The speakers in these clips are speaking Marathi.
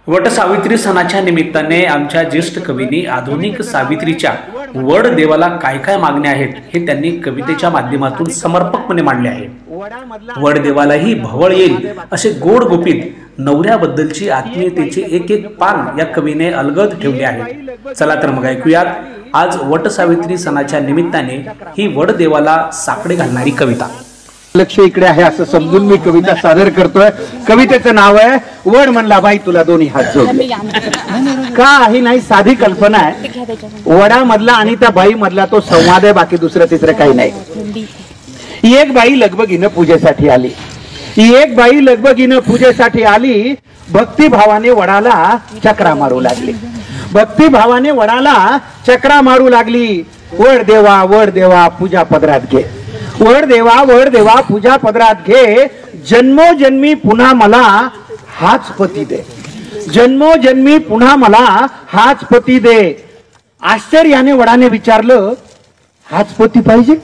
वटसावित्री सणाच्या निमित्ताने आमच्या ज्येष्ठ कवींनी आधुनिक सावित्रीच्या वड देवाला काय काय मागण्या आहेत हे त्यांनी कवितेच्या माध्यमातून समर्पकपणे मांडले आहे। वड देवालाही भवळ येईल असे गोड गुपित नवऱ्याबद्दलची आत्मीयतेचे एक एक पान या कवीने अलगद ठेवले आहे। चला तर मग ऐकूयात आज वटसावित्री सणाच्या निमित्ताने ही वड देवाला साकडे घालणारी कविता। लक्ष इकडे आहे असं समजून मी कविता सादर करतोय। कवितेचं नाव आहे वड म्हणला बाई तुला दोन्ही हात जोडले। का ही नाही साधी कल्पना आहे। वडामधला आणि त्या बाई मधला तो संवाद आहे, बाकी दुसरं तिसरं काही नाही। एक बाई लगबगीनं पूजेसाठी आली। एक बाई लगबगीनं पूजेसाठी आली। भक्तिभावाने वडाला चक्रा मारू लागली। भक्तिभावाने वडाला चक्रा मारू लागली। वड देवा पूजा पदरात घे। वड देवा पूजा पदरात घे। जन्मोजन्मी पुन्हा मला हाच पती दे। जन्मोजन्मी पुन्हा मला हाच पती दे। आश्चर्याने वडाने विचारलं हाच पती पाहिजे?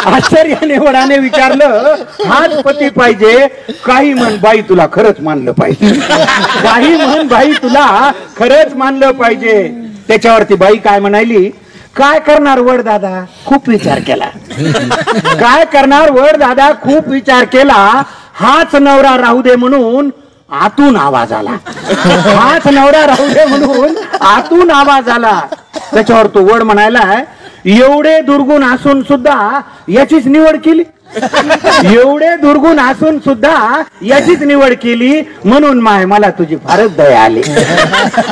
आश्चर्याने वडाने विचारलं हाच पती पाहिजे? काही म्हण बाई तुला खरंच मानलं पाहिजे। काही म्हण बाई तुला खरंच मानलं पाहिजे। त्याच्यावरती बाई काय म्हणाली, काय करणार वड दादा खूप विचार केला। काय करणार वड दादा खूप विचार केला। हाच नवरा राहू दे म्हणून आतून आवाज आला। हाच नवरा राहू दे म्हणून आतून आवाज आला। त्याच्यावर तो वड म्हणायला एवढे दुर्गुण असून सुद्धा याचीच निवड केली। एवढे दुर्गुण असून सुद्धा याचीच निवड केली। म्हणून माय मला तुझी फारच दया आली।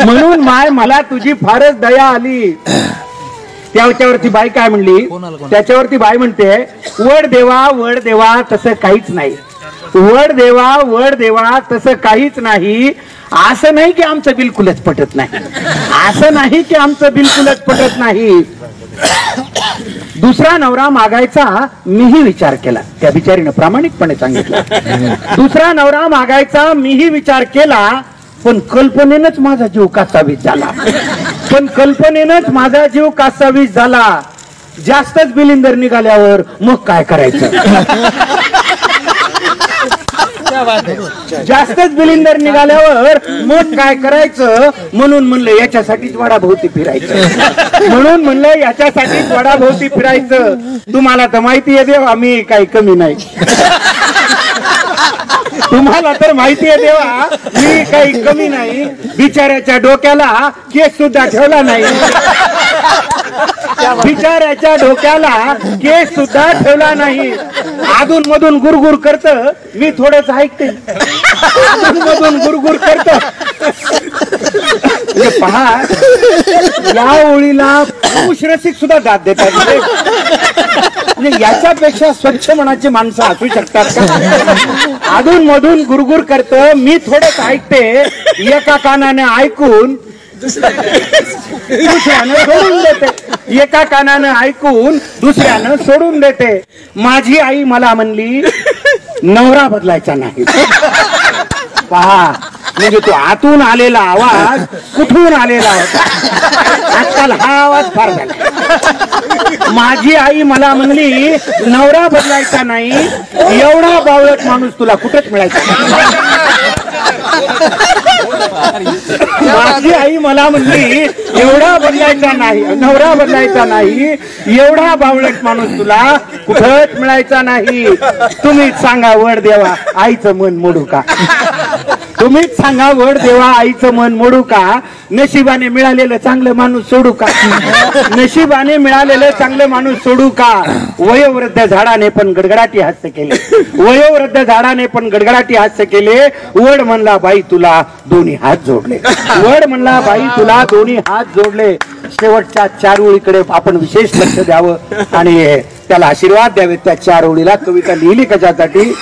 म्हणून माय मला तुझी फारच दया आली। त्याच्यावरती बाई काय म्हणली, त्याच्यावरती बाई म्हणते वड देवा तसं काहीच नाही। वड देवा तसं काहीच नाही। असं नाही की आमचं बिलकुलच पटत नाही। असं नाही की आमचं बिलकुलच पटत नाही। दुसरा नवरा मागायचा मीही विचार केला। त्या बिचारीनं प्रामाणिकपणे सांगितलं दुसरा नवरा मागायचा मीही विचार केला, पण कल्पनेनच माझा जीव कासावीस झाला। पण कल्पनेनंच माझा जीव कासावीस झाला। जास्तच बिलिंदर निघाल्यावर मग काय करायचं? जास्तच बिलिंदर निघाल्यावर मग काय करायचं? म्हणून म्हणलं याच्यासाठीच वडाभोवती फिरायचं। म्हणून म्हणलं याच्यासाठीच वडाभोवती फिरायचं। तुम्हाला तर माहिती आहे देवा मी काही कमी नाही। तुम्हाला तर माहिती आहे देवा मी काही कमी नाही। बिचाऱ्याच्या डोक्याला केस सुद्धा ठेवला नाही। बिचाऱ्याच्या डोक्याला केस सुद्धा ठेवला नाही। अधून मधून गुरगुर करत मी थोडंच ऐकते। अधून मधून गुरगुर करत पहा या ओळीला पुरुष रसिक सुद्धा दाद देतात। याच्यापेक्षा स्वच्छ मनाची माणसं असू शकतात का? अधून मधून गुरगुर करत मी थोडंच ऐकते। एका कानाने ऐकून दुसऱ्यानं सोडून देते। एका कानानं ऐकून दुसऱ्यानं सोडून देते। माझी आई मला म्हणली नवरा बदलायचा नाही। पहा म्हणजे तो आतून आलेला आवाज कुठून आलेला होता। आजकाल हा आवाज फार झाला। माझी आई मला म्हणली नवरा बदलायचा नाही। एवढा बावळट माणूस तुला कुठेच मिळायचा। माझी आई मला म्हणली एवढा बदलायचा नाही, नवरा बदलायचा नाही। एवढा बावळट माणूस तुला कुठेच मिळायचा नाही। तुम्हीच सांगा वड देवा आईचं मन मोडू का? तुम्हीच सांगा वड देवा आईचं मन मोडू का? नशिबाने मिळालेलं चांगलं माणूस सोडू का? नशिबाने मिळालेलं चांगलं माणूस सोडू का? वयोवृद्ध झाडाने पण गडगडाटी हास्य केले। वयोवृद्ध झाडाने पण गडगडाटी हास्य केले। वड म्हणला बाई तुला दोन्ही हात जोडले। वड म्हणला बाई तुला दोन्ही हात जोडले। शेवटच्या चार ओळीकडे आपण विशेष लक्ष द्यावं आणि त्याला आशीर्वाद द्यावे। त्या चार ओळीला कविता लिहिली कशासाठी?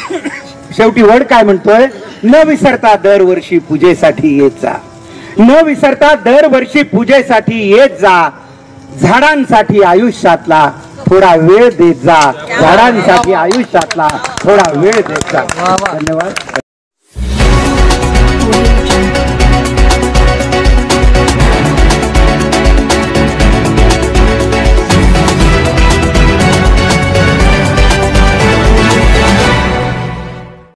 शेवटी वड काय म्हणतोय, न विसरता दरवर्षी पूजेसाठी येत जा। न विसरता दरवर्षी पूजेसाठी येत जा। झाडांसाठी आयुष्यातला थोडा वेळ देत जा। झाडांसाठी आयुष्यातला थोडा वेळ देत जा। धन्यवाद।